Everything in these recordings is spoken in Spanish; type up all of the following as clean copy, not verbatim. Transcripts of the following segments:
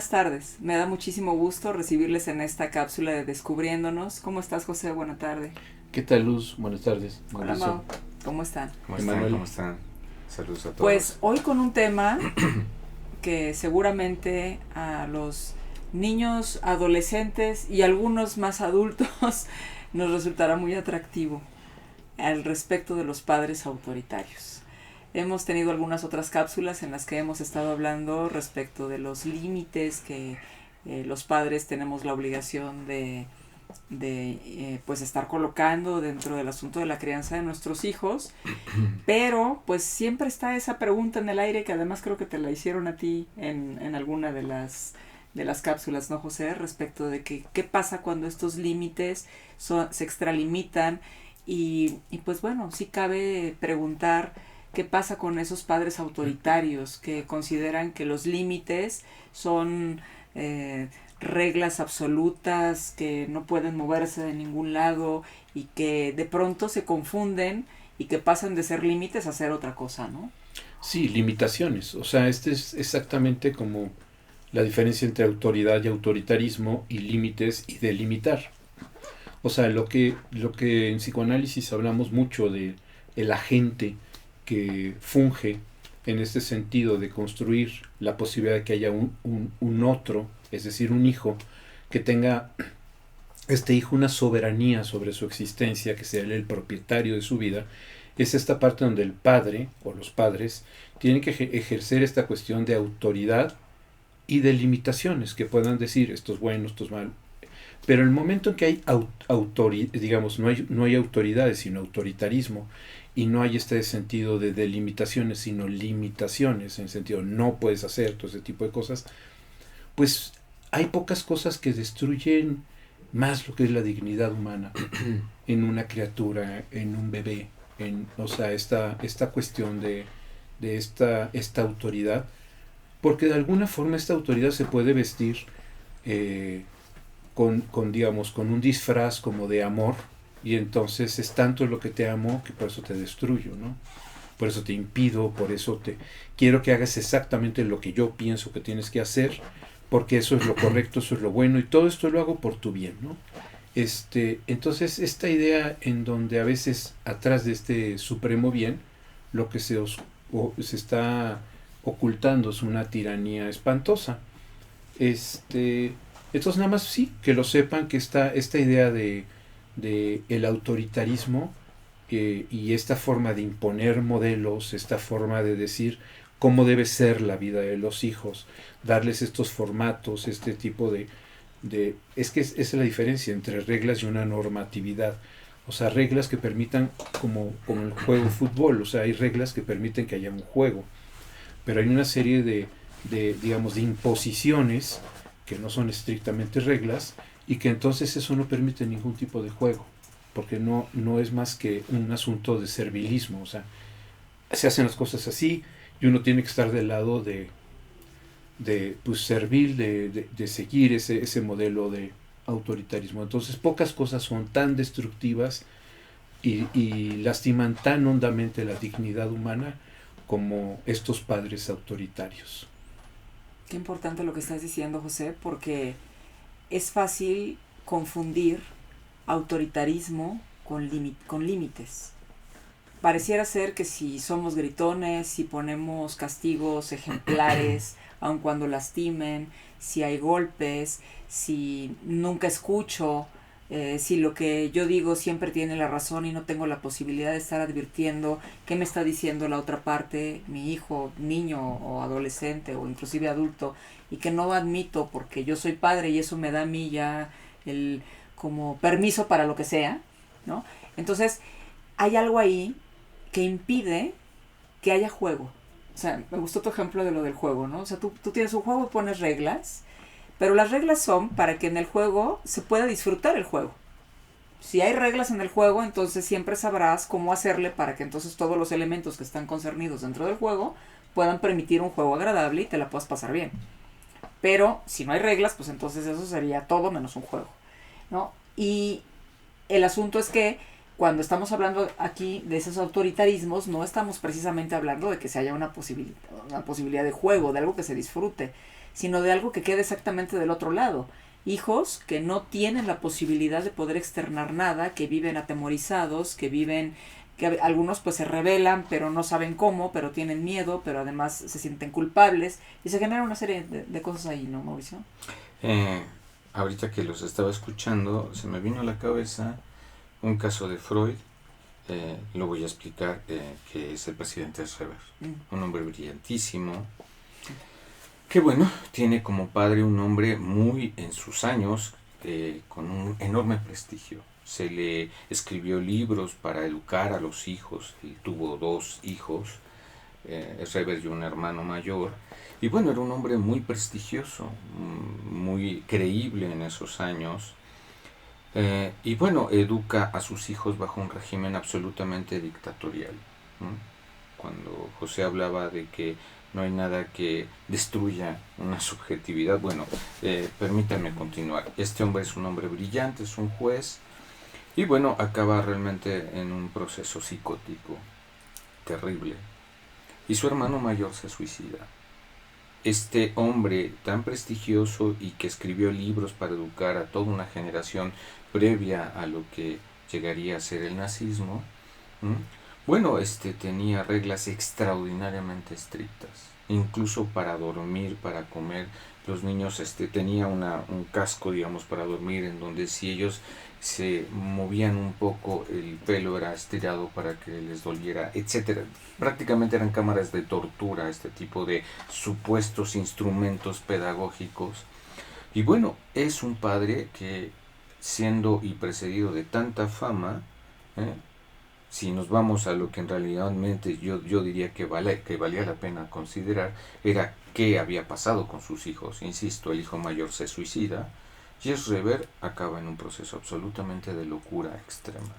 buenas tardes. Me da muchísimo gusto recibirles en esta cápsula de Descubriéndonos. ¿Cómo estás, José? Buena tarde. ¿Qué tal, Luz? Buenas tardes, Hola, Mauricio. Mau. ¿Cómo están? ¿Cómo están? Emanuel. ¿Cómo están? Saludos a Pues todos. hoy con un tema que seguramente a los niños, adolescentes y algunos más adultos nos resultará muy atractivo al respecto de los padres autoritarios. Hemos tenido algunas otras cápsulas en las que hemos estado hablando respecto de los límites que los padres tenemos la obligación de pues estar colocando dentro del asunto de la crianza de nuestros hijos, pero pues siempre está esa pregunta en el aire que además creo que te la hicieron a ti en alguna de las cápsulas, ¿no, José? Respecto de que qué pasa cuando estos límites se extralimitan y pues bueno, sí cabe preguntar qué pasa con esos padres autoritarios que consideran que los límites son reglas absolutas, que no pueden moverse de ningún lado y que de pronto se confunden y que pasan de ser límites a ser otra cosa, ¿no? Sí, limitaciones. O sea, este es exactamente como la diferencia entre autoridad y autoritarismo y límites y delimitar. O sea, lo que en psicoanálisis hablamos mucho de el agente que funge en este sentido de construir la posibilidad de que haya un otro, es decir, un hijo, que tenga este hijo una soberanía sobre su existencia, que sea él el propietario de su vida, es esta parte donde el padre o los padres tienen que ejercer esta cuestión de autoridad y de limitaciones, que puedan decir esto es bueno, esto es malo. Pero en el momento en que hay digamos, no hay autoridades, sino autoritarismo, y no hay este sentido de delimitaciones, sino limitaciones, en el sentido no puedes hacer todo ese tipo de cosas, pues hay pocas cosas que destruyen más lo que es la dignidad humana en una criatura, en un bebé, o sea, esta cuestión de esta autoridad, porque de alguna forma esta autoridad se puede vestir digamos, con un disfraz como de amor, y entonces es tanto lo que te amo que por eso te destruyo, ¿no? Por eso te impido, por eso te quiero que hagas exactamente lo que yo pienso que tienes que hacer, porque eso es lo correcto, eso es lo bueno, y todo esto lo hago por tu bien, ¿no? Entonces esta idea en donde a veces atrás de este supremo bien, lo que se está ocultando es una tiranía espantosa. Entonces nada más sí, que lo sepan que esta idea de el autoritarismo y esta forma de imponer modelos, esta forma de decir cómo debe ser la vida de los hijos, darles estos formatos, este tipo es que esa es la diferencia entre reglas y una normatividad. O sea, reglas que permitan, como el juego de fútbol, o sea, hay reglas que permiten que haya un juego, pero hay una serie digamos, de imposiciones que no son estrictamente reglas y que entonces eso no permite ningún tipo de juego, porque no es más que un asunto de servilismo. O sea, se hacen las cosas así y uno tiene que estar del lado de pues servil, de seguir ese modelo de autoritarismo. Entonces pocas cosas son tan destructivas y lastiman tan hondamente la dignidad humana como estos padres autoritarios. Qué importante lo que estás diciendo, José, porque es fácil confundir autoritarismo con límites. Pareciera ser que si somos gritones, si ponemos castigos ejemplares, aun cuando lastimen, si hay golpes, si nunca escucho, si lo que yo digo siempre tiene la razón y no tengo la posibilidad de estar advirtiendo qué me está diciendo la otra parte, mi hijo, niño o adolescente o inclusive adulto, y que no admito porque yo soy padre y eso me da a mí ya el como permiso para lo que sea, ¿no? Entonces, hay algo ahí que impide que haya juego. O sea, me gustó tu ejemplo de lo del juego, ¿no? O sea, tú tienes un juego y pones reglas, pero las reglas son para que en el juego se pueda disfrutar el juego. Si hay reglas en el juego, entonces siempre sabrás cómo hacerle para que entonces todos los elementos que están concernidos dentro del juego puedan permitir un juego agradable y te la puedas pasar bien. Pero si no hay reglas, pues entonces eso sería todo menos un juego, ¿no? Y el asunto es que cuando estamos hablando aquí de esos autoritarismos, no estamos precisamente hablando de que se haya una posibilidad de juego, de algo que se disfrute, sino de algo que quede exactamente del otro lado. Hijos que no tienen la posibilidad de poder externar nada, que viven atemorizados, que algunos pues se rebelan, pero no saben cómo, pero tienen miedo, pero además se sienten culpables, y se genera una serie de cosas ahí, ¿no, Mauricio? Ahorita que los estaba escuchando, se me vino a la cabeza un caso de Freud. Lo voy a explicar, que es el presidente Schreber, un hombre brillantísimo, que bueno, tiene como padre un hombre muy en sus años, con un enorme prestigio. Se le escribió libros para educar a los hijos. Él tuvo 2 hijos, Schreber y un hermano mayor. Y bueno, era un hombre muy prestigioso, muy creíble en esos años. Y bueno, educa a sus hijos bajo un régimen absolutamente dictatorial. Cuando José hablaba de que no hay nada que destruya una subjetividad, bueno, permítanme continuar. Este hombre es un hombre brillante, es un juez, y bueno, acaba realmente en un proceso psicótico terrible. Y su hermano mayor se suicida. Este hombre tan prestigioso y que escribió libros para educar a toda una generación previa a lo que llegaría a ser el nazismo, bueno, tenía reglas extraordinariamente estrictas, incluso para dormir, para comer. Los niños tenía un casco, digamos, para dormir, en donde si ellos se movían un poco, el pelo era estirado para que les doliera, etcétera. Prácticamente eran cámaras de tortura, este tipo de supuestos instrumentos pedagógicos. Y bueno, es un padre que, siendo y precedido de tanta fama, si nos vamos a lo que en realidad yo diría que valía la pena considerar, era qué había pasado con sus hijos. Insisto, el hijo mayor se suicida y Schreber acaba en un proceso absolutamente de locura extrema.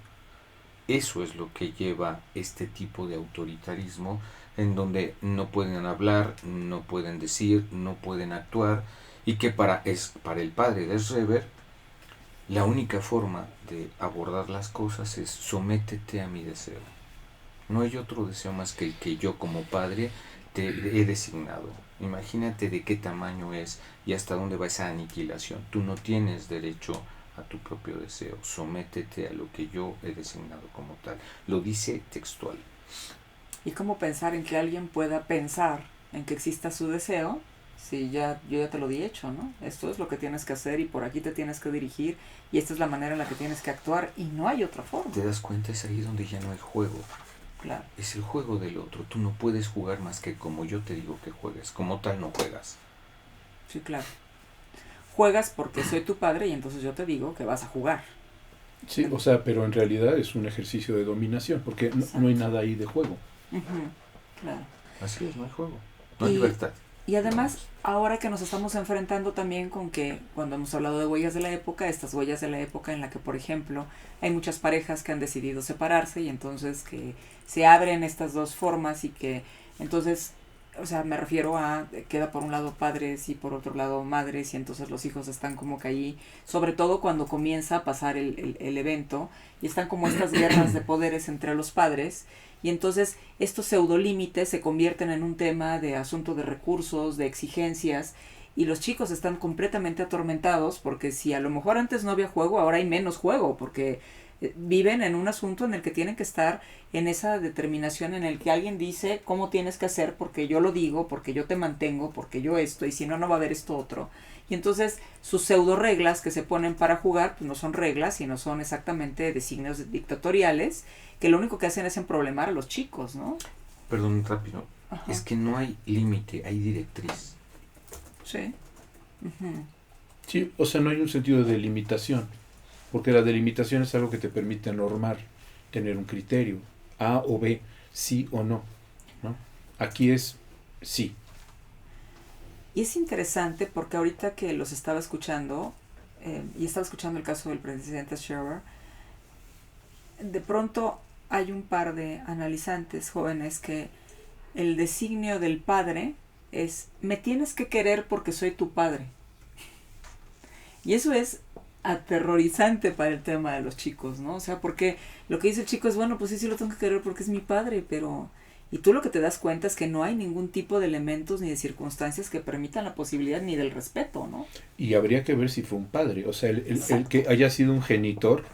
Eso es lo que lleva este tipo de autoritarismo, en donde no pueden hablar, no pueden decir, no pueden actuar, y que para el padre de Schreber, la única forma de abordar las cosas es: sométete a mi deseo. No hay otro deseo más que el que yo como padre te he designado. Imagínate de qué tamaño es y hasta dónde va esa aniquilación. Tú no tienes derecho a tu propio deseo. Sométete a lo que yo he designado como tal. Lo dice textual. ¿Y cómo pensar en que alguien pueda pensar en que exista su deseo? Sí, yo ya te lo di hecho, ¿no? Esto es lo que tienes que hacer y por aquí te tienes que dirigir y esta es la manera en la que tienes que actuar y no hay otra forma. ¿Te das cuenta? Es ahí donde ya no hay juego. Claro. Es el juego del otro. Tú no puedes jugar más que como yo te digo que juegues. Como tal no juegas. Sí, claro. Juegas porque soy tu padre y entonces yo te digo que vas a jugar. Sí, o sea, pero en realidad es un ejercicio de dominación porque no hay nada ahí de juego. Claro. Así es, no hay juego. No hay libertad. Y además, ahora que nos estamos enfrentando también con que, cuando hemos hablado de huellas de la época, estas huellas de la época en la que, por ejemplo, hay muchas parejas que han decidido separarse y entonces que se abren estas dos formas y que entonces, o sea, me refiero a, queda por un lado padres y por otro lado madres y entonces los hijos están como que allí, sobre todo cuando comienza a pasar el evento y están como estas guerras de poderes entre los padres. Y entonces estos pseudolímites se convierten en un tema de asunto de recursos, de exigencias, y los chicos están completamente atormentados porque si a lo mejor antes no había juego, ahora hay menos juego, porque viven en un asunto en el que tienen que estar en esa determinación en el que alguien dice cómo tienes que hacer porque yo lo digo, porque yo te mantengo, porque yo esto, y si no, no va a haber esto otro. Y entonces sus pseudo reglas que se ponen para jugar, pues no son reglas, sino son exactamente designios dictatoriales, que lo único que hacen es emproblemar a los chicos, ¿no? Perdón, rápido. Ajá. Es que no hay límite, hay directriz. Sí. Sí, o sea, no hay un sentido de delimitación, porque la delimitación es algo que te permite normar, tener un criterio, A o B, sí o no, ¿no? Aquí es sí. Y es interesante porque ahorita que los estaba escuchando, y estaba escuchando el caso del presidente Schreber, de pronto hay un par de analizantes jóvenes que el designio del padre es: me tienes que querer porque soy tu padre. Y eso es aterrorizante para el tema de los chicos, ¿no? O sea, porque lo que dice el chico es, bueno, pues sí lo tengo que querer porque es mi padre, pero... Y tú lo que te das cuenta es que no hay ningún tipo de elementos ni de circunstancias que permitan la posibilidad ni del respeto, ¿no? Y habría que ver si fue un padre. O sea, el que haya sido un genitor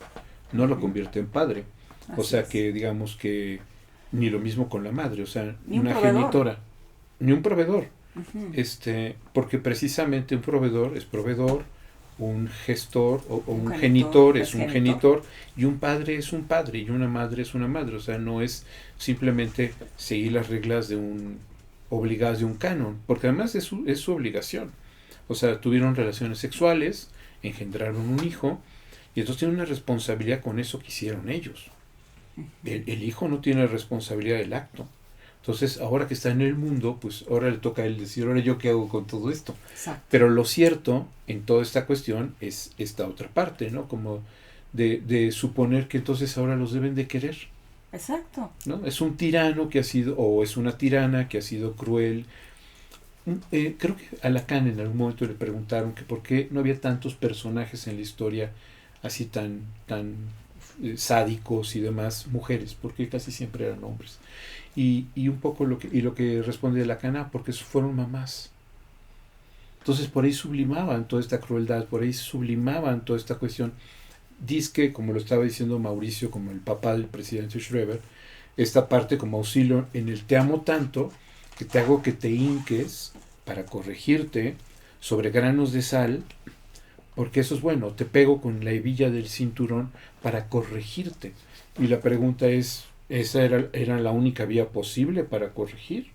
no lo convierte en padre. O sea, que digamos que ni lo mismo con la madre. O sea, ni una genitora. Ni un proveedor. Porque precisamente un proveedor es proveedor, un gestor o un genitor es un genitor, y un padre es un padre, y una madre es una madre. O sea, no es simplemente seguir las reglas obligadas de un canon, porque además es su obligación. O sea, tuvieron relaciones sexuales, engendraron un hijo, y entonces tienen una responsabilidad con eso que hicieron ellos. El hijo no tiene responsabilidad del acto. Entonces, ahora que está en el mundo, pues ahora le toca a él decir, ahora yo qué hago con todo esto. Exacto. Pero lo cierto en toda esta cuestión es esta otra parte, ¿no? Como de suponer que entonces ahora los deben de querer. Exacto. ¿No? Es un tirano que ha sido, o es una tirana que ha sido cruel. Creo que a Lacan en algún momento le preguntaron que por qué no había tantos personajes en la historia así tan sádicos y demás, mujeres, porque casi siempre eran hombres. Y un poco lo que responde Lacan, porque fueron mamás. Entonces por ahí sublimaban toda esta crueldad, por ahí sublimaban toda esta cuestión. Dizque, como lo estaba diciendo Mauricio, como el papá del presidente Schreber, esta parte como auxilio en el te amo tanto que te hago que te hinques para corregirte sobre granos de sal, porque eso es bueno, te pego con la hebilla del cinturón para corregirte. Y la pregunta es, ¿esa era la única vía posible para corregir?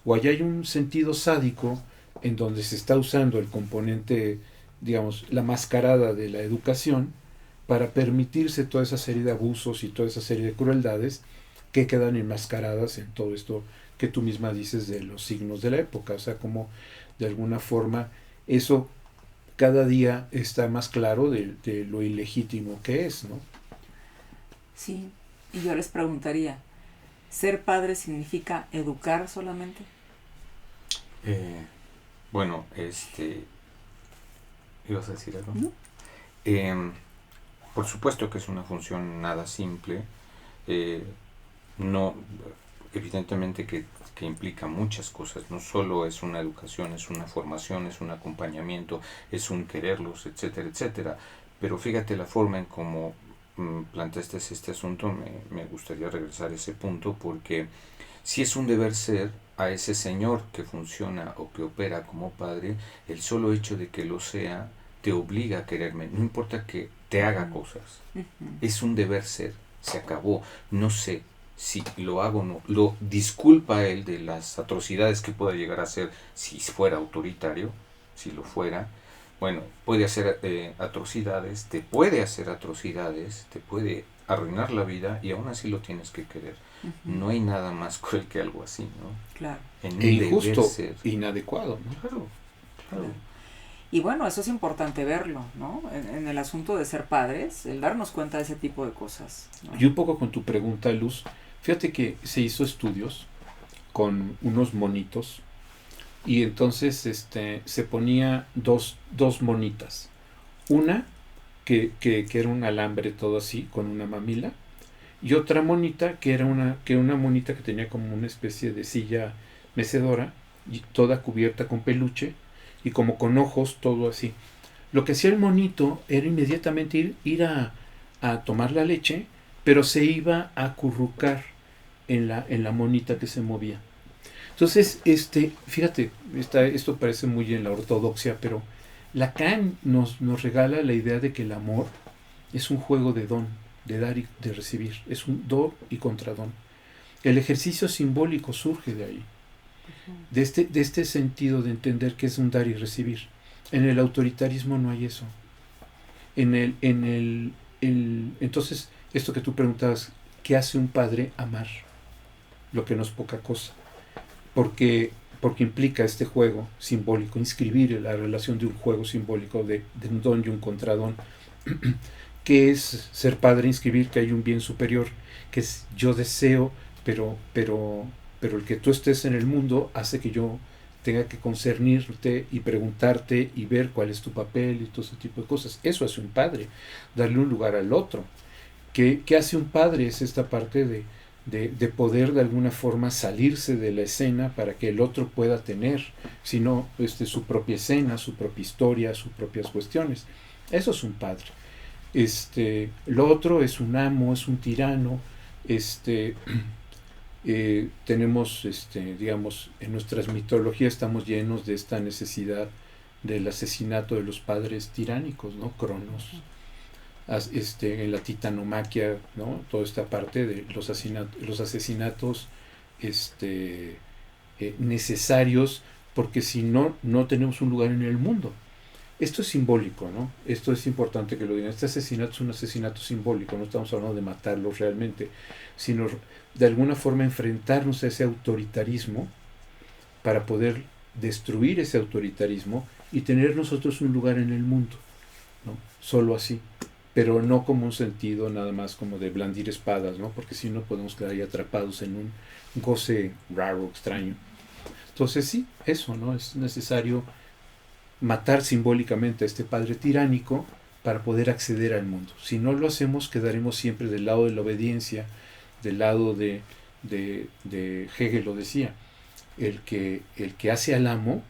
¿O allá hay un sentido sádico en donde se está usando el componente, digamos, la mascarada de la educación para permitirse toda esa serie de abusos y toda esa serie de crueldades que quedan enmascaradas en todo esto que tú misma dices de los signos de la época? O sea, como de alguna forma eso cada día está más claro de lo ilegítimo que es, ¿no? Sí, y yo les preguntaría, ¿ser padre significa educar solamente? Bueno, ¿ibas a decir algo? ¿No? Por supuesto que es una función nada simple, no, evidentemente que implica muchas cosas, no solo es una educación, es una formación, es un acompañamiento, es un quererlos, etcétera, etcétera, pero fíjate la forma en cómo planteaste este asunto, me gustaría regresar a ese punto, porque si es un deber ser a ese señor que funciona o que opera como padre, el solo hecho de que lo sea te obliga a quererme, no importa que te haga cosas, es un deber ser, se acabó. No sé si lo hago o no, lo disculpa él de las atrocidades que pueda llegar a hacer si fuera autoritario, si lo fuera. Bueno, puede hacer atrocidades, te puede hacer atrocidades, te puede arruinar la vida y aún así lo tienes que querer. No hay nada más cruel que algo así, ¿no? Claro. Injusto, inadecuado, ¿no? Claro. Y bueno, eso es importante verlo, ¿no? En el asunto de ser padres, el darnos cuenta de ese tipo de cosas, ¿no? Y un poco con tu pregunta, Luz, fíjate que se hizo estudios con unos monitos y entonces se ponía dos monitas. Una que era un alambre todo así, con una mamila, y otra monita que era una monita que tenía como una especie de silla mecedora, y toda cubierta con peluche, y como con ojos, todo así. Lo que hacía el monito era inmediatamente ir a tomar la leche, pero se iba a acurrucar en la monita que se movía. Entonces, fíjate, esto parece muy en la ortodoxia, pero Lacan nos regala la idea de que el amor es un juego de don, de dar y de recibir, es un do y contradón. El ejercicio simbólico surge de ahí, de este sentido de entender que es un dar y recibir. En el autoritarismo no hay eso. Entonces, esto que tú preguntabas, ¿qué hace un padre? Amar, lo que no es poca cosa. Porque implica este juego simbólico, inscribir la relación de un juego simbólico de un don y un contradón, que es ser padre, inscribir que hay un bien superior, que es yo deseo, pero el que tú estés en el mundo hace que yo tenga que concernirte y preguntarte y ver cuál es tu papel y todo ese tipo de cosas. Eso hace un padre, darle un lugar al otro. ¿Qué hace un padre? Es esta parte de poder de alguna forma salirse de la escena para que el otro pueda tener, sino su propia escena, su propia historia, sus propias cuestiones. Eso es un padre. Lo otro es un amo, es un tirano. Tenemos, digamos, en nuestras mitologías estamos llenos de esta necesidad del asesinato de los padres tiránicos, ¿no? Cronos, en la titanomaquia, ¿no? Toda esta parte de los asesinatos necesarios, porque si no, no tenemos un lugar en el mundo. Esto es simbólico, ¿no? Esto es importante que lo digan. Este asesinato es un asesinato simbólico, no estamos hablando de matarlos realmente, sino de alguna forma enfrentarnos a ese autoritarismo para poder destruir ese autoritarismo y tener nosotros un lugar en el mundo, ¿no? Solo así, pero no como un sentido nada más como de blandir espadas, ¿no? Porque si no podemos quedar ahí atrapados en un goce raro, extraño. Entonces sí, eso, ¿no? Es necesario matar simbólicamente a este padre tiránico para poder acceder al mundo. Si no lo hacemos, quedaremos siempre del lado de la obediencia, del lado de Hegel lo decía, el que hace al amo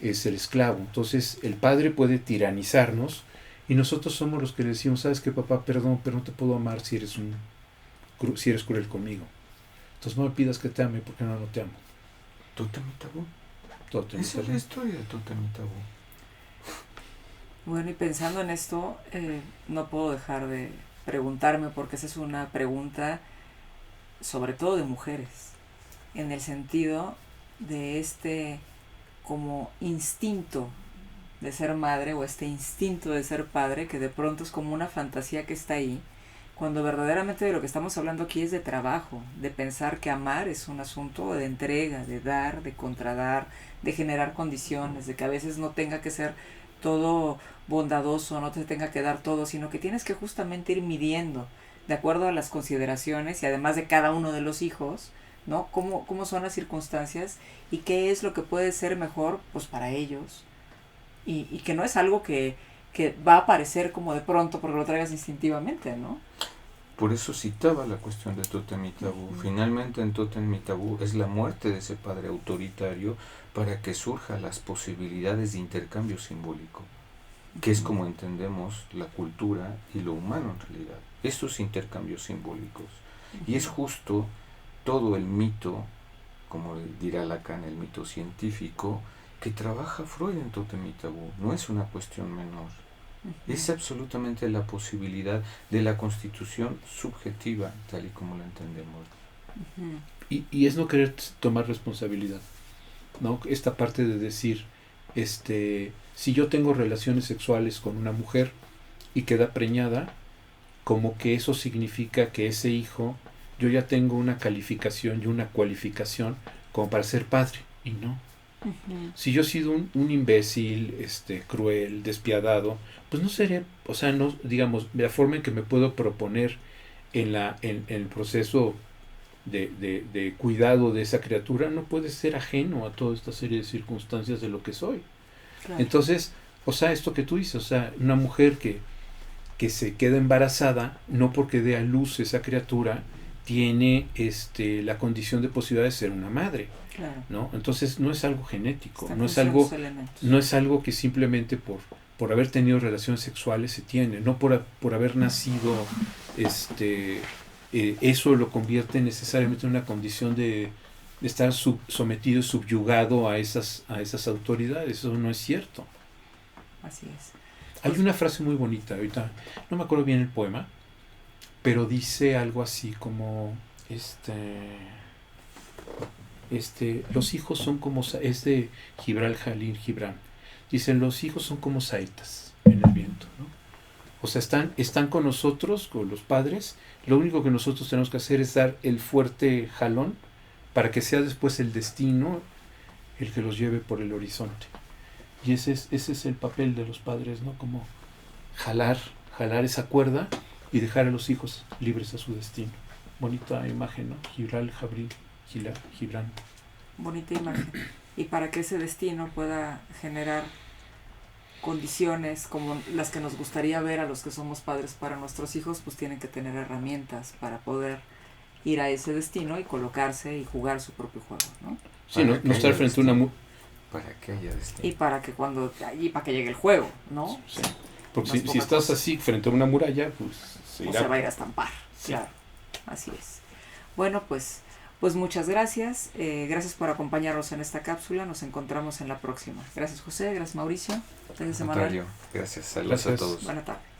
es el esclavo. Entonces el padre puede tiranizarnos y nosotros somos los que le decimos, sabes que papá, perdón, pero no te puedo amar si eres cruel conmigo. Entonces no me pidas que te ame porque no te amo. Tótem y tabú. Esa es la historia de Tótem y tabú. Bueno, y pensando en esto, no puedo dejar de preguntarme, porque esa es una pregunta sobre todo de mujeres, en el sentido de como instinto de ser madre o este instinto de ser padre, que de pronto es como una fantasía que está ahí, cuando verdaderamente de lo que estamos hablando aquí es de trabajo, de pensar que amar es un asunto de entrega, de dar, de contradar, de generar condiciones, de que a veces no tenga que ser todo bondadoso, no te tenga que dar todo, sino que tienes que justamente ir midiendo de acuerdo a las consideraciones y además de cada uno de los hijos, ¿no? Cómo son las circunstancias y qué es lo que puede ser mejor pues para ellos y que no es algo que va a aparecer como de pronto porque lo traigas instintivamente, ¿no? Por eso citaba la cuestión de Tótem y Tabú. Finalmente en Tótem y Tabú es la muerte de ese padre autoritario para que surjan las posibilidades de intercambio simbólico, que es como entendemos la cultura y lo humano en realidad, estos intercambios simbólicos. Y es justo todo el mito, como dirá Lacan, el mito científico, que trabaja Freud en Tótem y Tabú. No es una cuestión menor. Es absolutamente la posibilidad de la constitución subjetiva, tal y como la entendemos. Y es no querer tomar responsabilidad, ¿no? Esta parte de decir, si yo tengo relaciones sexuales con una mujer y queda preñada, como que eso significa que ese hijo, yo ya tengo una calificación y una cualificación como para ser padre, y no. Si yo he sido un imbécil, cruel, despiadado, pues no seré, o sea, no, digamos, la forma en que me puedo proponer en el proceso de cuidado de esa criatura no puede ser ajeno a toda esta serie de circunstancias de lo que soy. Claro. Entonces, o sea, esto que tú dices, o sea, una mujer que se queda embarazada, no porque dé a luz esa criatura, tiene la condición de posibilidad de ser una madre. Claro. ¿No? Entonces no es algo genético, no es algo que simplemente por haber tenido relaciones sexuales se tiene, no por haber nacido, eso lo convierte necesariamente en una condición de estar sometido y subyugado a esas autoridades. Eso no es cierto. Así es. Hay una frase muy bonita, ahorita no me acuerdo bien el poema, pero dice algo así como los hijos son como, es de Gibral Jalil Gibran, dicen, los hijos son como saetas en el viento, ¿no? O sea, están con nosotros, con los padres, lo único que nosotros tenemos que hacer es dar el fuerte jalón para que sea después el destino el que los lleve por el horizonte. Y ese es el papel de los padres, ¿no? Como jalar esa cuerda y dejar a los hijos libres a su destino. Bonita imagen, ¿no? Gibran. Bonita imagen. Y para que ese destino pueda generar condiciones como las que nos gustaría ver a los que somos padres para nuestros hijos, pues tienen que tener herramientas para poder ir a ese destino y colocarse y jugar su propio juego, ¿no? Sí, no estar frente a una... Para que haya destino. Y para que para que llegue el juego, ¿no? Sí. Porque si estás así frente a una muralla, pues se va a ir a estampar, sí. Claro, así es. Bueno, pues muchas gracias. Gracias por acompañarnos en esta cápsula. Nos encontramos en la próxima. Gracias, José. Gracias, Mauricio. Gracias, Emanuel. Gracias. Saludos a todos. Buenas tardes.